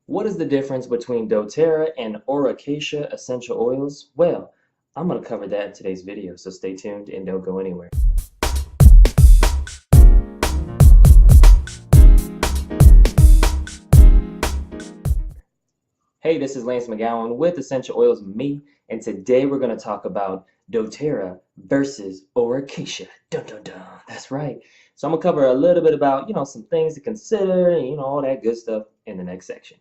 What is the difference between doTERRA and Aura Cacia essential oils? Well, I'm going to cover that in today's video, so stay tuned and don't go anywhere. Hey, this is Lance McGowan with Essential Oils Me, and today we're going to talk about doTERRA versus Aura Cacia. Dun dun dun. That's right. So I'm going to cover a little bit about, some things to consider and, all that good stuff in the next section.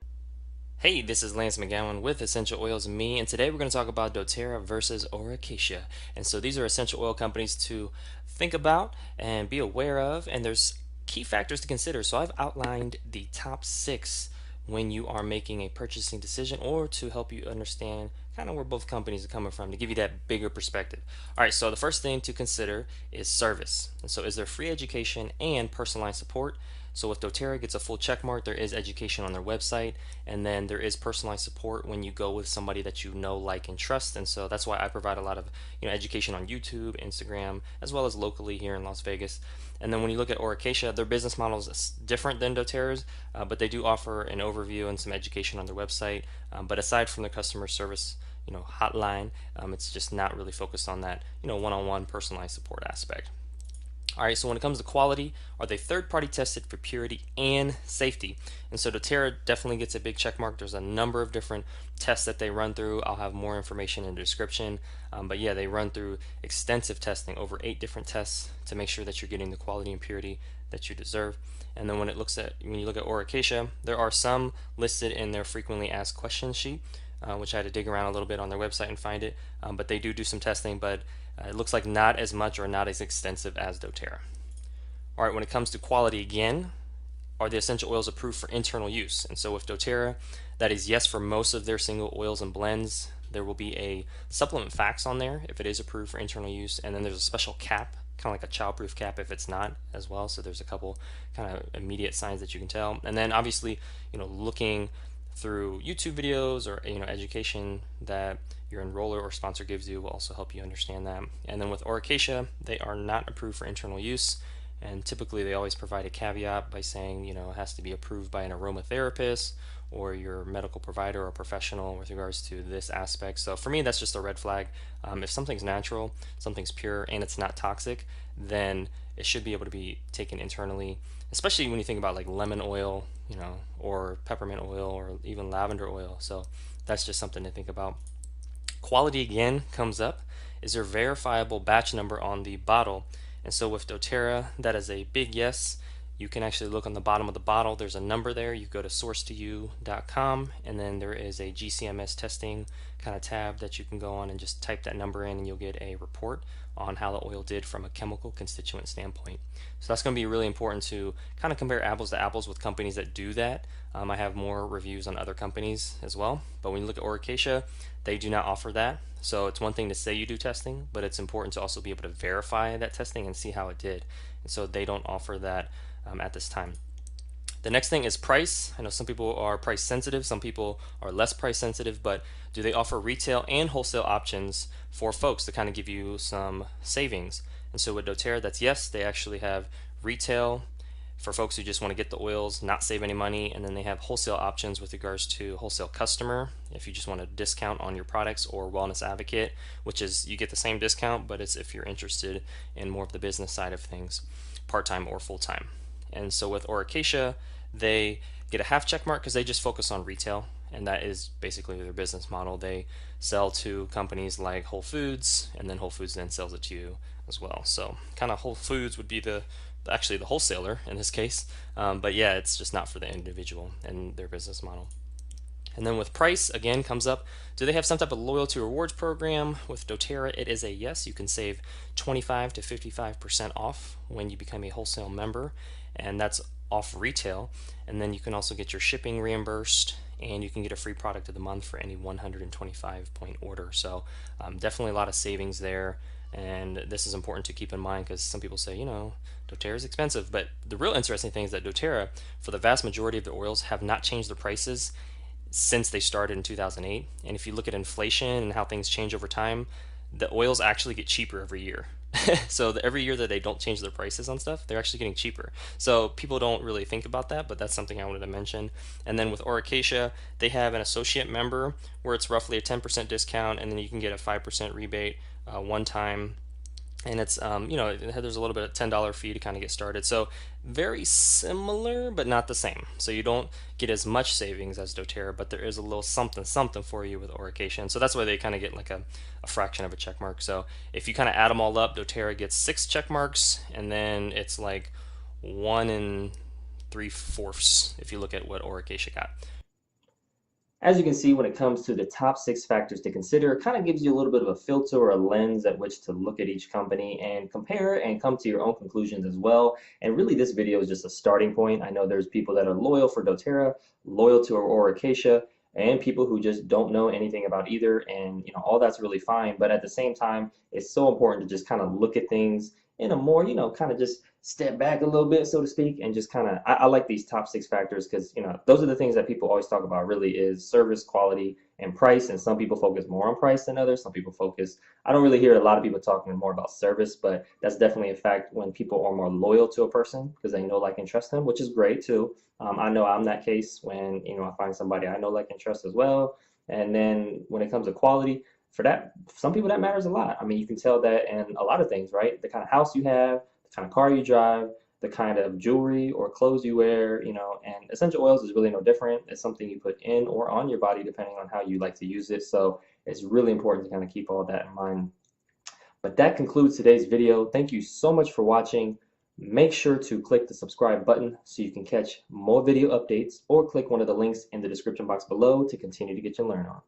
Hey, this is Lance McGowan with Essential Oils Me, and today we're going to talk about doTERRA versus Aura Cacia. And so these are essential oil companies to think about and be aware of, and there's key factors to consider. So I've outlined the top 6 when you are making a purchasing decision or to help you understand kind of where both companies are coming from to give you that bigger perspective. All right, so the first thing to consider is service. And so is there free education and personalized support? So with doTERRA, it gets a full check mark. There is education on their website, and then there is personalized support when you go with somebody that you know, like, and trust. And so that's why I provide a lot of education on YouTube, Instagram, as well as locally here in Las Vegas. And then when you look at Aura Cacia, their business model is different than doTERRA's, but they do offer an overview and some education on their website. But aside from their customer service, hotline, it's just not really focused on that, one-on-one personalized support aspect. All right, so when it comes to quality, are they third-party tested for purity and safety? And so doTERRA definitely gets a big check mark. There's a number of different tests that they run through. I'll have more information in the description. But yeah, they run through extensive testing, over 8 different tests to make sure that you're getting the quality and purity that you deserve. And then when you look at Aura Cacia, there are some listed in their frequently asked questions sheet, which I had to dig around a little bit on their website and find it. But they do some testing, but it looks like not as much or not as extensive as doTERRA. All right, when it comes to quality again, are the essential oils approved for internal use? And so with doTERRA, that is yes for most of their single oils and blends. There will be a supplement facts on there if it is approved for internal use, and then there's a special cap, kind of like a childproof cap if it's not as well. So there's a couple kind of immediate signs that you can tell. And then obviously, looking through YouTube videos or education that your enroller or sponsor gives you will also help you understand that. And then with Aura Cacia, they are not approved for internal use, and typically they always provide a caveat by saying it has to be approved by an aromatherapist or your medical provider or professional with regards to this aspect. So for me, that's just a red flag. If something's natural, something's pure, and it's not toxic, then it should be able to be taken internally, especially when you think about like lemon oil, or peppermint oil, or even lavender oil. So that's just something to think about. Quality again comes up. Is there verifiable batch number on the bottle? And so with doTERRA, that is a big yes. You can actually look on the bottom of the bottle. There's a number there. You go to sourcetoyou.com, and then there is a GCMS testing kind of tab that you can go on and just type that number in, and you'll get a report on how the oil did from a chemical constituent standpoint. So that's going to be really important to kind of compare apples to apples with companies that do that. I have more reviews on other companies as well, but when you look at Aura Cacia, they do not offer that. So it's one thing to say you do testing, but it's important to also be able to verify that testing and see how it did. And so they don't offer that at this time. The next thing is price. I know some people are price sensitive, some people are less price sensitive, but do they offer retail and wholesale options for folks to kind of give you some savings? And so with doTERRA, that's yes, they actually have retail for folks who just want to get the oils, not save any money, and then they have wholesale options with regards to wholesale customer if you just want a discount on your products, or wellness advocate, which is you get the same discount, but it's if you're interested in more of the business side of things, part-time or full-time. And so with Aura Cacia, they get a half check mark because they just focus on retail, and that is basically their business model. They sell to companies like Whole Foods, and then Whole Foods then sells it to you as well. So kind of Whole Foods would be actually the wholesaler in this case, but yeah, it's just not for the individual and their business model. And then with price, again, comes up, do they have some type of loyalty rewards program? With doTERRA, it is a yes. You can save 25 to 55% off when you become a wholesale member, and that's off retail. And then you can also get your shipping reimbursed, and you can get a free product of the month for any 125 point order. So definitely a lot of savings there. And this is important to keep in mind because some people say, doTERRA is expensive. But the real interesting thing is that doTERRA, for the vast majority of the oils, have not changed their prices since they started in 2008. And if you look at inflation and how things change over time, the oils actually get cheaper every year. So every year that they don't change their prices on stuff, they're actually getting cheaper. So people don't really think about that, but that's something I wanted to mention. And then with Aura Cacia, they have an associate member where it's roughly a 10% discount, and then you can get a 5% rebate one time. And it's there's a little bit of $10 fee to kind of get started. So very similar, but not the same. So you don't get as much savings as doTERRA, but there is a little something something for you with Aura Cacia. So that's why they kind of get like a fraction of a check mark. So if you kind of add them all up, doTERRA gets 6 check marks, and then it's like 1 3/4 if you look at what Aura Cacia got. As you can see, when it comes to the top 6 factors to consider, it kind of gives you a little bit of a filter or a lens at which to look at each company and compare and come to your own conclusions as well. And really, this video is just a starting point. I know there's people that are loyal for doTERRA, loyal to Aura Cacia, and people who just don't know anything about either. And all that's really fine. But at the same time, it's so important to just kind of look at things in a more, kind of just step back a little bit, so to speak, and just kind of I like these top 6 factors because those are the things that people always talk about. Really, is service, quality, and price. And some people focus more on price than others. Some people focus. I don't really hear a lot of people talking more about service, but that's definitely a fact when people are more loyal to a person because they know, like, and trust them, which is great too. I know I'm that case when I find somebody I know, like, and trust as well. And then when it comes to quality, for that, some people that matters a lot. I mean, you can tell that in a lot of things, right? The kind of house you have, kind of car you drive, the kind of jewelry or clothes you wear, and essential oils is really no different. It's something you put in or on your body depending on how you like to use it. So it's really important to kind of keep all that in mind. But that concludes today's video. Thank you so much for watching. Make sure to click the subscribe button so you can catch more video updates, or click one of the links in the description box below to continue to get your learn on.